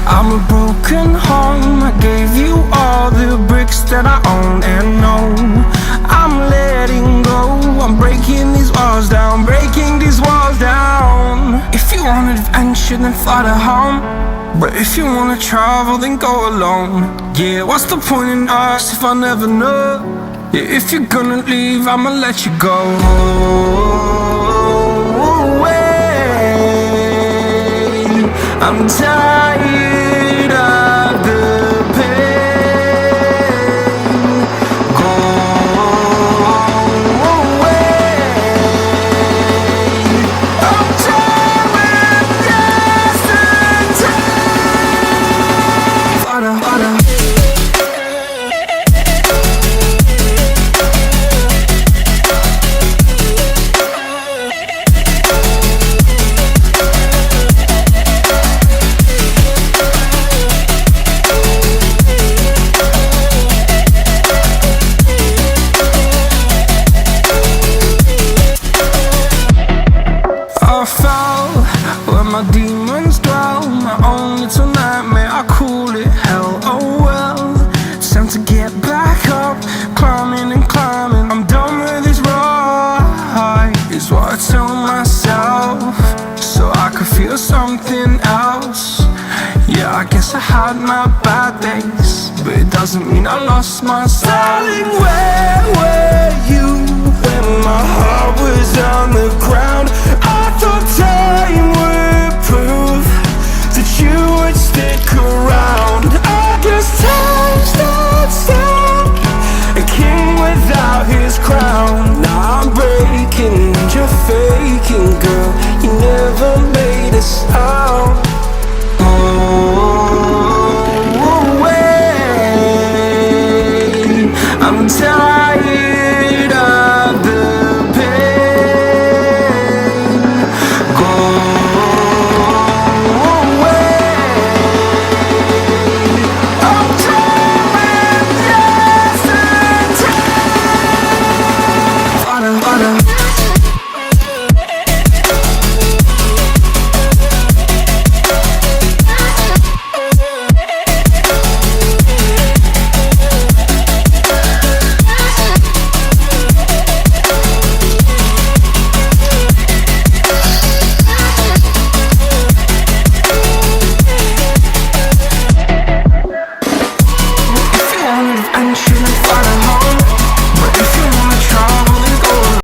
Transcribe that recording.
I'm a broken home. I gave you all the bricks that I own and know. I'm letting go. I'm breaking these walls down, breaking these walls down. If you want adventure, then fly to home. But if you wanna travel, then go alone. Yeah, what's the point in us if I never know? Yeah, if you're gonna leave, I'ma let you go. I'm tired of the pain. Go away. I'm tired of yesterday. Harder, harder. I fell where my demons dwell. My own little nightmare, I call it hell. Oh well, it's time to get back up. Climbing and climbing, I'm done with this ride, is what I tell myself, so I could feel something else. Yeah, I guess I had my bad days, but it doesn't mean I lost myself. Darling, where were you when my heart was on the ground? I thought time